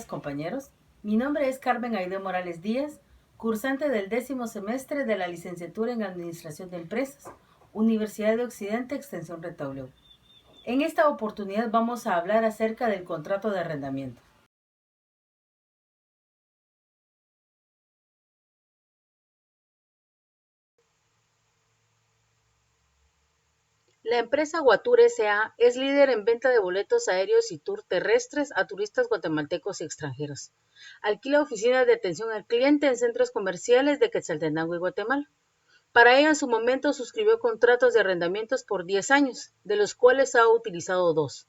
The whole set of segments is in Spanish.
días, compañeros. Mi nombre es Carmen Aide Morales Díaz, cursante del 10º semestre de la licenciatura en Administración de Empresas, Universidad de Occidente, Extensión Retauleu. En esta oportunidad vamos a hablar acerca del contrato de arrendamiento. La empresa Guatur S.A. es líder en venta de boletos aéreos y tour terrestres a turistas guatemaltecos y extranjeros. Alquila oficinas de atención al cliente en centros comerciales de Quetzaltenango y Guatemala. Para ello, en su momento suscribió contratos de arrendamientos por 10 años, de los cuales ha utilizado 2,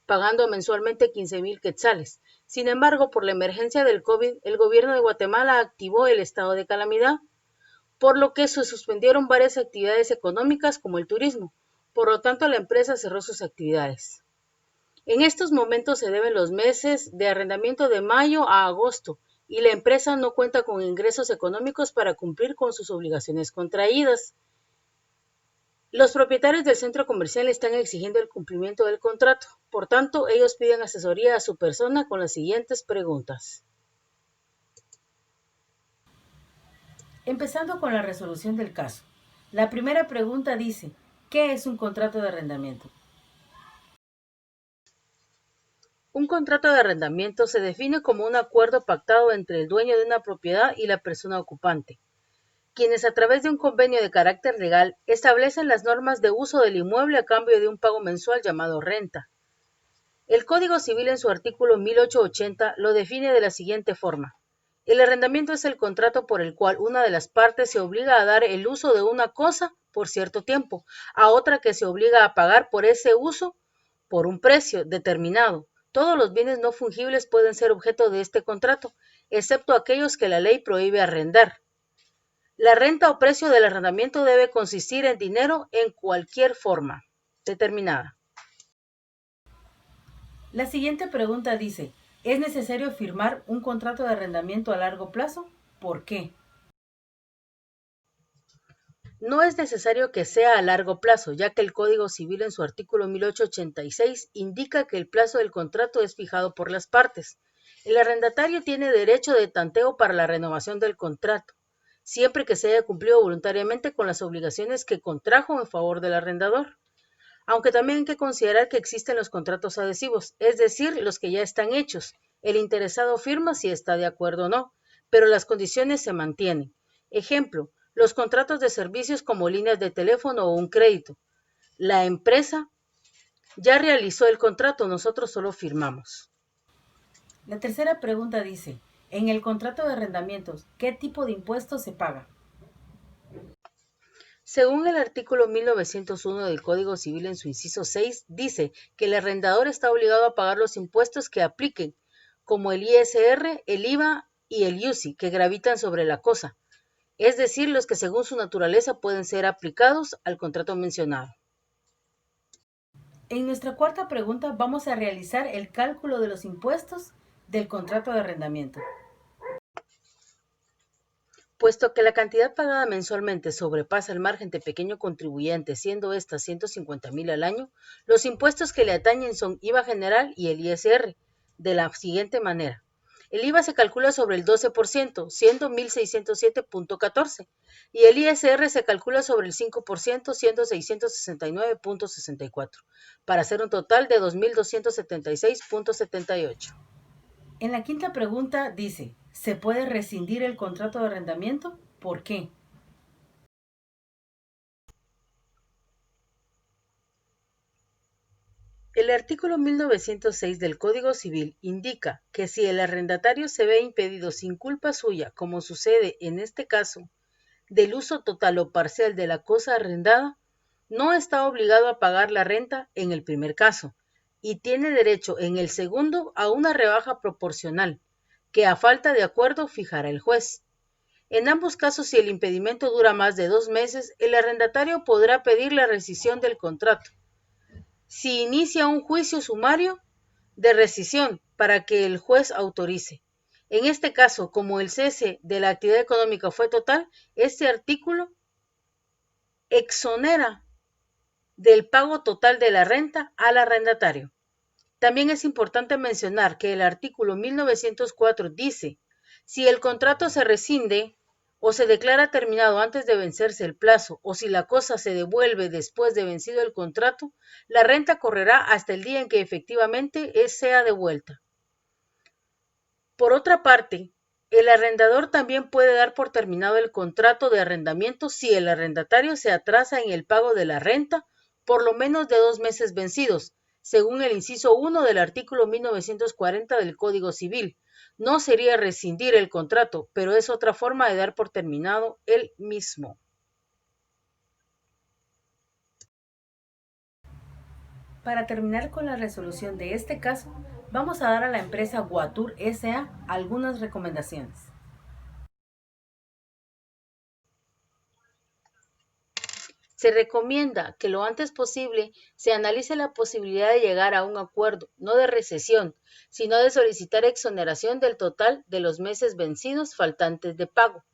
pagando mensualmente 15,000 quetzales. Sin embargo, por la emergencia del COVID, el gobierno de Guatemala activó el estado de calamidad, por lo que se suspendieron varias actividades económicas como el turismo. Por lo tanto, la empresa cerró sus actividades. En estos momentos se deben los meses de arrendamiento de mayo a agosto y la empresa no cuenta con ingresos económicos para cumplir con sus obligaciones contraídas. Los propietarios del centro comercial están exigiendo el cumplimiento del contrato. Por tanto, ellos piden asesoría a su persona con las siguientes preguntas. Empezando con la resolución del caso. La primera pregunta dice, ¿qué es un contrato de arrendamiento? Un contrato de arrendamiento se define como un acuerdo pactado entre el dueño de una propiedad y la persona ocupante, quienes a través de un convenio de carácter legal establecen las normas de uso del inmueble a cambio de un pago mensual llamado renta. El Código Civil en su artículo 1880 lo define de la siguiente forma. El arrendamiento es el contrato por el cual una de las partes se obliga a dar el uso de una cosa por cierto tiempo, a otra que se obliga a pagar por ese uso por un precio determinado. Todos los bienes no fungibles pueden ser objeto de este contrato, excepto aquellos que la ley prohíbe arrendar. La renta o precio del arrendamiento debe consistir en dinero en cualquier forma determinada. La siguiente pregunta dice, ¿es necesario firmar un contrato de arrendamiento a largo plazo? ¿Por qué? No es necesario que sea a largo plazo, ya que el Código Civil en su artículo 1886 indica que el plazo del contrato es fijado por las partes. El arrendatario tiene derecho de tanteo para la renovación del contrato, siempre que se haya cumplido voluntariamente con las obligaciones que contrajo en favor del arrendador. Aunque también hay que considerar que existen los contratos adhesivos, es decir, los que ya están hechos. El interesado firma si está de acuerdo o no, pero las condiciones se mantienen. Ejemplo, los contratos de servicios como líneas de teléfono o un crédito. La empresa ya realizó el contrato, nosotros solo firmamos. La tercera pregunta dice, en el contrato de arrendamientos, ¿qué tipo de impuestos se paga? Según el artículo 1901 del Código Civil en su inciso 6, dice que el arrendador está obligado a pagar los impuestos que apliquen, como el ISR, el IVA y el IUCI, que gravitan sobre la cosa, es decir, los que según su naturaleza pueden ser aplicados al contrato mencionado. En nuestra cuarta pregunta vamos a realizar el cálculo de los impuestos del contrato de arrendamiento. Puesto que la cantidad pagada mensualmente sobrepasa el margen de pequeño contribuyente, siendo esta 150,000 al año, los impuestos que le atañen son IVA general y el ISR, de la siguiente manera. El IVA se calcula sobre el 12%, siendo 1,607,14, y el ISR se calcula sobre el 5%, siendo 669,64, para hacer un total de 2,276,78. En la quinta pregunta dice, ¿se puede rescindir el contrato de arrendamiento? ¿Por qué? El artículo 1906 del Código Civil indica que si el arrendatario se ve impedido sin culpa suya, como sucede en este caso, del uso total o parcial de la cosa arrendada, no está obligado a pagar la renta en el primer caso y tiene derecho en el segundo a una rebaja proporcional, que a falta de acuerdo fijará el juez. En ambos casos, si el impedimento dura más de 2 meses, el arrendatario podrá pedir la rescisión del contrato. Si inicia un juicio sumario de rescisión para que el juez autorice. En este caso, como el cese de la actividad económica fue total, este artículo exonera del pago total de la renta al arrendatario. También es importante mencionar que el artículo 1904 dice: si el contrato se rescinde o se declara terminado antes de vencerse el plazo, o si la cosa se devuelve después de vencido el contrato, la renta correrá hasta el día en que efectivamente sea devuelta. Por otra parte, el arrendador también puede dar por terminado el contrato de arrendamiento si el arrendatario se atrasa en el pago de la renta por lo menos de 2 meses vencidos, según el inciso 1 del artículo 1940 del Código Civil. No sería rescindir el contrato, pero es otra forma de dar por terminado el mismo. Para terminar con la resolución de este caso, vamos a dar a la empresa Guatur S.A. algunas recomendaciones. Se recomienda que lo antes posible se analice la posibilidad de llegar a un acuerdo, no de rescisión, sino de solicitar exoneración del total de los meses vencidos faltantes de pago,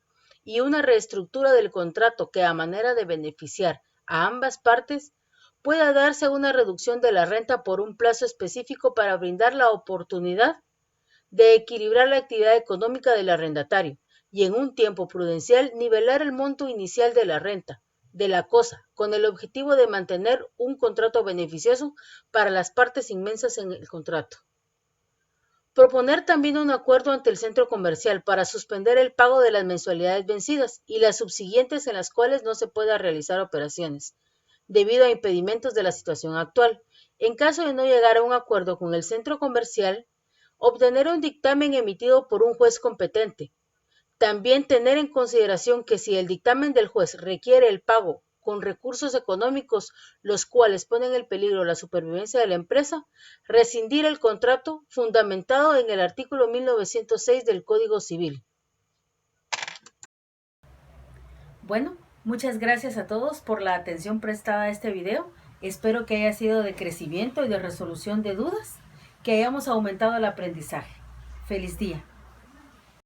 y una reestructura del contrato que, a manera de beneficiar a ambas partes, pueda darse una reducción de la renta por un plazo específico para brindar la oportunidad de equilibrar la actividad económica del arrendatario y, en un tiempo prudencial, nivelar el monto inicial de la renta de la cosa, con el objetivo de mantener un contrato beneficioso para las partes inmensas en el contrato. Proponer también un acuerdo ante el centro comercial para suspender el pago de las mensualidades vencidas y las subsiguientes en las cuales no se pueda realizar operaciones, debido a impedimentos de la situación actual. En caso de no llegar a un acuerdo con el centro comercial, obtener un dictamen emitido por un juez competente. También tener en consideración que si el dictamen del juez requiere el pago con recursos económicos, los cuales ponen en peligro la supervivencia de la empresa, rescindir el contrato fundamentado en el artículo 1906 del Código Civil. Bueno, muchas gracias a todos por la atención prestada a este video. Espero que haya sido de crecimiento y de resolución de dudas, que hayamos aumentado el aprendizaje. Feliz día.